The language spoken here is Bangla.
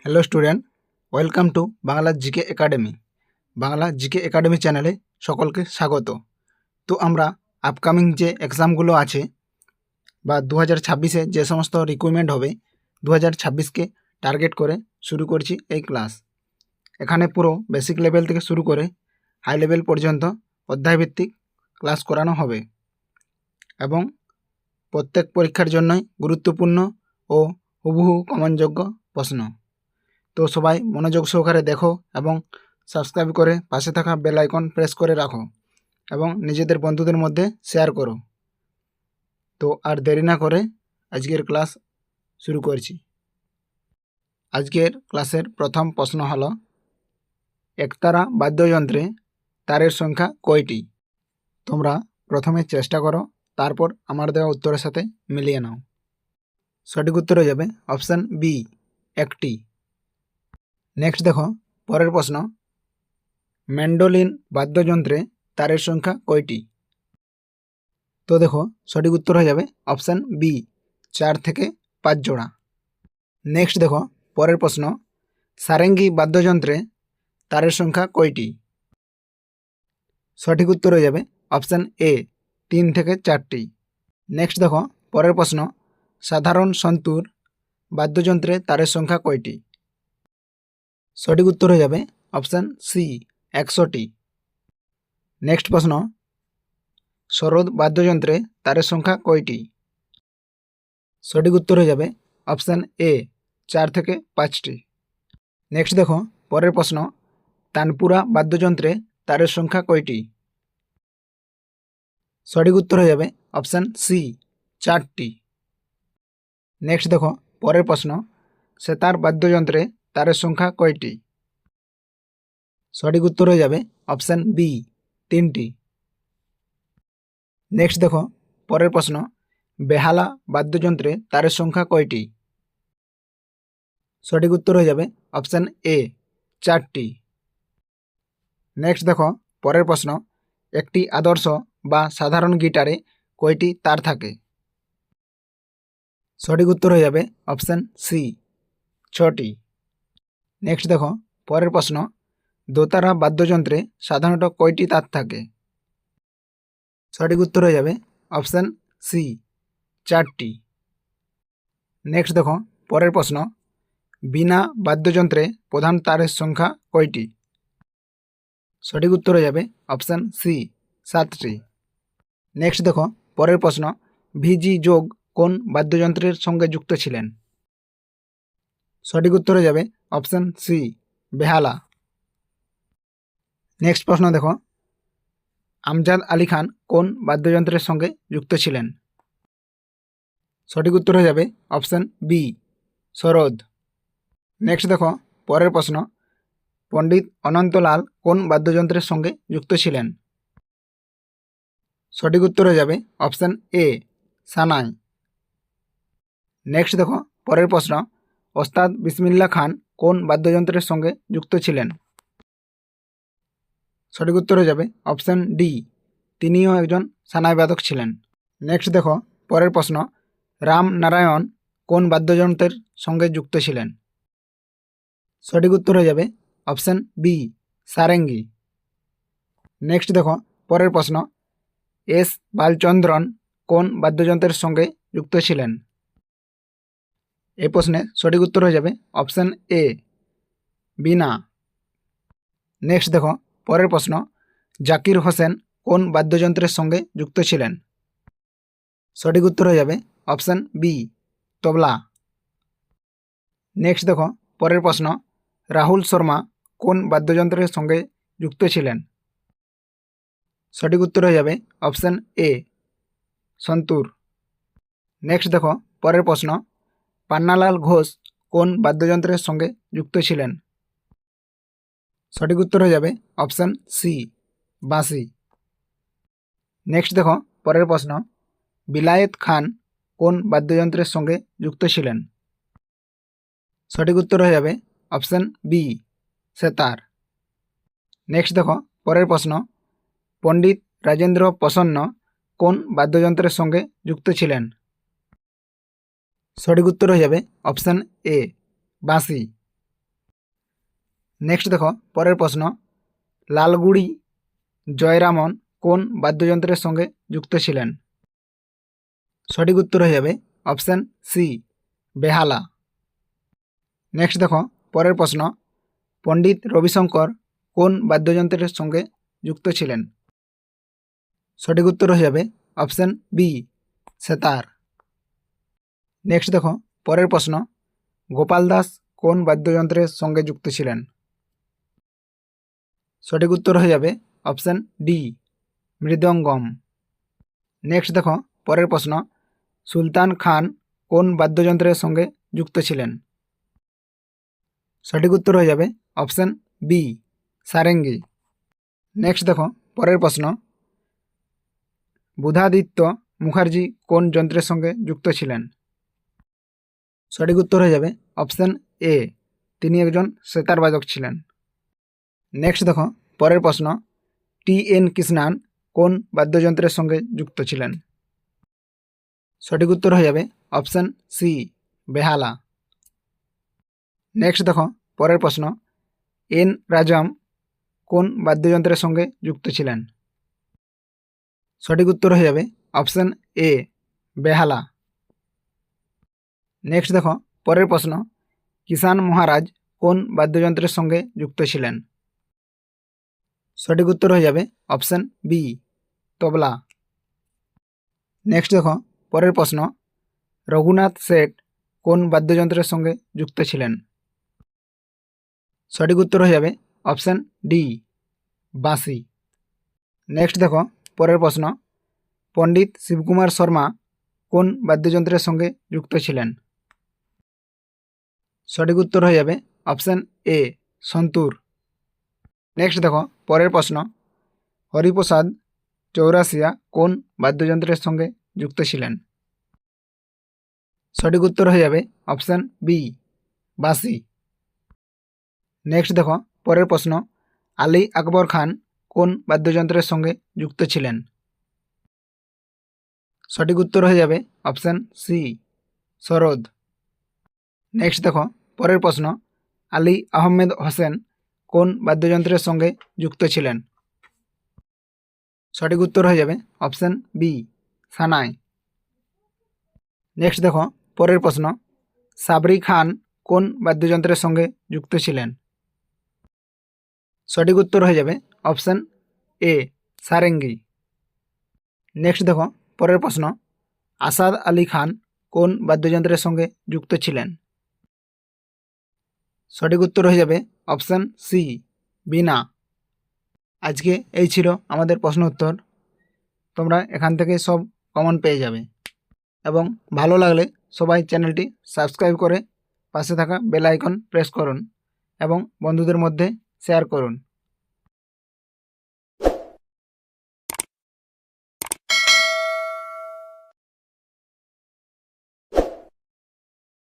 Hello student, welcome to Bangla GK academy. Bangla GK academy চ্যানেলে সকলকে স্বাগত। তো আমরা আপকামিং যে এক্সামগুলো আছে বা 2026-এ যে সমস্ত রিক্রুটমেন্ট হবে 2026-কে টার্গেট করে শুরু করছি এই ক্লাস। এখানে পুরো বেসিক লেভেল থেকে শুরু করে হাই লেভেল পর্যন্ত অধ্যায়ভিত্তিক ক্লাস করানো হবে এবং প্রত্যেক পরীক্ষার জন্যই গুরুত্বপূর্ণ ও হুবহু কমনযোগ্য প্রশ্ন। তো সবাই মনোযোগ সহকারে দেখো এবং সাবস্ক্রাইব করে পাশে থাকা বেল আইকন প্রেস করে রাখো এবং নিজেদের বন্ধুদের মধ্যে শেয়ার করো। তো আর দেরি না করে আজকের ক্লাস শুরু করছি। আজকের ক্লাসের প্রথম প্রশ্ন হলো, একতারা বাদ্যযন্ত্রে তারের সংখ্যা কয়টি? তোমরা প্রথমে চেষ্টা করো, তারপর আমার দেওয়া উত্তরের সাথে মিলিয়ে নাও। সঠিক উত্তর হয়ে যাবে অপশান বি, একটি। নেক্সট দেখো পরের প্রশ্ন, ম্যান্ডোলিন বাদ্যযন্ত্রে তারের সংখ্যা কয়টি? তো দেখো সঠিক উত্তর হয়ে যাবে অপশান বি, 4 থেকে 5 জোড়া। নেক্সট দেখো পরের প্রশ্ন, সারেঙ্গি বাদ্যযন্ত্রে তারের সংখ্যা কয়টি? সঠিক উত্তর হয়ে যাবে অপশান এ, 3 থেকে 4টি। নেক্সট দেখো পরের প্রশ্ন, সাধারণ সন্তুর বাদ্যযন্ত্রে তারের সংখ্যা কয়টি? সঠিক উত্তর হয়ে যাবে অপশান সি, 100টি। নেক্সট প্রশ্ন, সরোদ বাদ্যযন্ত্রে তারের সংখ্যা কয়টি? সঠিক উত্তর হয়ে যাবে অপশান এ, 4 থেকে 5টি। নেক্সট দেখো পরের প্রশ্ন, তানপুরা বাদ্যযন্ত্রে তারের সংখ্যা কয়টি? সঠিক উত্তর হয়ে যাবে অপশান সি, 4টি। নেক্সট দেখো পরের প্রশ্ন, সেতার বাদ্যযন্ত্রে তারের সংখ্যা কয়টি? সঠিক উত্তর হয়ে যাবে অপশান বি, 3টি। নেক্সট দেখো পরের প্রশ্ন, বেহালা বাদ্যযন্ত্রে তারের সংখ্যা কয়টি? সঠিক উত্তর হয়ে যাবে অপশান এ, 4টি। নেক্সট দেখো পরের প্রশ্ন, একটি আদর্শ বা সাধারণ গিটারে কয়টি তার থাকে? সঠিক উত্তর হয়ে যাবে অপশান সি, 6টি। নেক্সট দেখো পরের প্রশ্ন, দোতারা বাদ্যযন্ত্রে সাধারণত কয়টি তার থাকে? সঠিক উত্তর হয়ে যাবে অপশান সি, 4টি। নেক্সট দেখো পরের প্রশ্ন, বীণা বাদ্যযন্ত্রে প্রধান তারের সংখ্যা কয়টি? সঠিক উত্তর হয়ে যাবে অপশান সি, 7টি। নেক্সট দেখো পরের প্রশ্ন, ভিজি যোগ কোন বাদ্যযন্ত্রের সঙ্গে যুক্ত ছিলেন? সঠিক উত্তর হয়ে যাবে অপশান সি, বেহালা। নেক্সট প্রশ্ন দেখো, আমজাদ আলী খান কোন বাদ্যযন্ত্রের সঙ্গে যুক্ত ছিলেন? সঠিক উত্তর হয়ে যাবে অপশান বি, সরোদ। নেক্সট দেখো পরের প্রশ্ন, পণ্ডিত অনন্তলাল কোন বাদ্যযন্ত্রের সঙ্গে যুক্ত ছিলেন? সঠিক উত্তর হয়ে যাবে অপশান এ, সানাই। নেক্সট দেখো পরের প্রশ্ন, ওস্তাদ বিসমিল্লাহ খান কোন বাদ্যযন্ত্রের সঙ্গে যুক্ত ছিলেন? সঠিক উত্তর হয়ে যাবে অপশান ডি, তিনিও একজন সানাই বাদক ছিলেন। নেক্সট দেখো পরের প্রশ্ন, রাম নারায়ণ কোন বাদ্যযন্ত্রের সঙ্গে যুক্ত ছিলেন? সঠিক উত্তর হয়ে যাবে অপশান বি, সারেঙ্গি। নেক্সট দেখো পরের প্রশ্ন, এস বালচন্দ্রন কোন বাদ্যযন্ত্রের সঙ্গে যুক্ত ছিলেন? এই প্রশ্নে সঠিক উত্তর হয়ে যাবে অপশান এ, বীণা। নেক্সট দেখো পরের প্রশ্ন, জাকির হোসেন কোন বাদ্যযন্ত্রের সঙ্গে যুক্ত ছিলেন? সঠিক উত্তর হয়ে যাবে অপশান বি, তবলা। নেক্সট দেখো পরের প্রশ্ন, রাহুল শর্মা কোন বাদ্যযন্ত্রের সঙ্গে যুক্ত ছিলেন? সঠিক উত্তর হয়ে যাবে অপশান এ, সন্তুর। নেক্সট দেখো পরের প্রশ্ন, পান্নালাল ঘোষ কোন বাদ্যযন্ত্রের সঙ্গে যুক্ত ছিলেন? সঠিক উত্তর হয়ে যাবে অপশান সি, বাঁশি। নেক্সট দেখো পরের প্রশ্ন, বিলায়েত খান কোন বাদ্যযন্ত্রের সঙ্গে যুক্ত ছিলেন? সঠিক উত্তর হয়ে যাবে অপশান বি, সেতার। নেক্সট দেখো পরের প্রশ্ন, পণ্ডিত রাজেন্দ্র প্রসন্ন কোন বাদ্যযন্ত্রের সঙ্গে যুক্ত ছিলেন? সঠিক উত্তর হয়ে যাবে অপশান এ, বাঁশি। নেক্সট দেখো পরের প্রশ্ন, লালগুড়ি জয়রামন কোন বাদ্যযন্ত্রের সঙ্গে যুক্ত ছিলেন? সঠিক উত্তর হয়ে যাবে অপশান সি, বেহালা। নেক্সট দেখো পরের প্রশ্ন, পণ্ডিত রবিশঙ্কর কোন বাদ্যযন্ত্রের সঙ্গে যুক্ত ছিলেন? সঠিক উত্তর হয়ে যাবে অপশান বি, সেতার। নেক্সট দেখো পরের প্রশ্ন, গোপাল দাস কোন বাদ্যযন্ত্রের সঙ্গে যুক্ত ছিলেন? সঠিক উত্তর হয়ে যাবে অপশান ডি, মৃদঙ্গম। নেক্সট দেখো পরের প্রশ্ন, সুলতান খান কোন বাদ্যযন্ত্রের সঙ্গে যুক্ত ছিলেন? সঠিক উত্তর হয়ে যাবে অপশান বি, সারেঙ্গি। নেক্সট দেখো পরের প্রশ্ন, বুধাদিত্য মুখার্জি কোন যন্ত্রের সঙ্গে যুক্ত ছিলেন? সঠিক উত্তর হয়ে যাবে অপশান এ, তিনি একজন সেতার বাদক ছিলেন। নেক্সট দেখো পরের প্রশ্ন, টি.এন. কৃষ্ণান কোন বাদ্যযন্ত্রের সঙ্গে যুক্ত ছিলেন? সঠিক উত্তর হয়ে যাবে অপশান সি, বেহালা। নেক্সট দেখো পরের প্রশ্ন, এন রাজাম কোন বাদ্যযন্ত্রের সঙ্গে যুক্ত ছিলেন? সঠিক উত্তর হয়ে যাবে অপশান এ, বেহালা। নেক্সট দেখো পরের প্রশ্ন, কিষান মহারাজ কোন বাদ্যযন্ত্রের সঙ্গে যুক্ত ছিলেন? সঠিক উত্তর হয়ে যাবে অপশান বি, তবলা। নেক্সট দেখো পরের প্রশ্ন, রঘুনাথ শেঠ কোন বাদ্যযন্ত্রের সঙ্গে যুক্ত ছিলেন? সঠিক উত্তর হয়ে যাবে অপশান ডি, বাঁশি। নেক্সট দেখো পরের প্রশ্ন, পণ্ডিত শিবকুমার শর্মা কোন বাদ্যযন্ত্রের সঙ্গে যুক্ত ছিলেন? সঠিক উত্তর হয়ে যাবে অপশান এ, সন্তুর। নেক্সট দেখো পরের প্রশ্ন, হরিপ্রসাদ চৌরাসিয়া কোন বাদ্যযন্ত্রের সঙ্গে যুক্ত ছিলেন? সঠিক উত্তর হয়ে যাবে অপশান বি, বাঁশি। নেক্সট দেখো পরের প্রশ্ন, আলী আকবর খান কোন বাদ্যযন্ত্রের সঙ্গে যুক্ত ছিলেন? সঠিক উত্তর হয়ে যাবে অপশান সি, সরোদ। নেক্সট দেখো পরের প্রশ্ন, আলী আহমেদ হোসেন কোন বাদ্যযন্ত্রের সঙ্গে যুক্ত ছিলেন? সঠিক উত্তর হয়ে যাবে অপশান বি, সানাই। নেক্সট দেখো পরের প্রশ্ন, সাবরি খান কোন বাদ্যযন্ত্রের সঙ্গে যুক্ত ছিলেন? সঠিক উত্তর হয়ে যাবে অপশান এ, সারেঙ্গি। নেক্সট দেখো পরের প্রশ্ন, আসাদ আলী খান কোন বাদ্যযন্ত্রের সঙ্গে যুক্ত ছিলেন? সঠিক উত্তর হয়ে যাবে অপশান সি, বীণা। আজকে এই ছিল আমাদের প্রশ্ন উত্তর। তোমরা এখান থেকে সব কমন পেয়ে যাবে এবং ভালো লাগলে সবাই চ্যানেলটি সাবস্ক্রাইব করে পাশে থাকা বেল আইকন প্রেস করুন এবং বন্ধুদের মধ্যে শেয়ার করুন।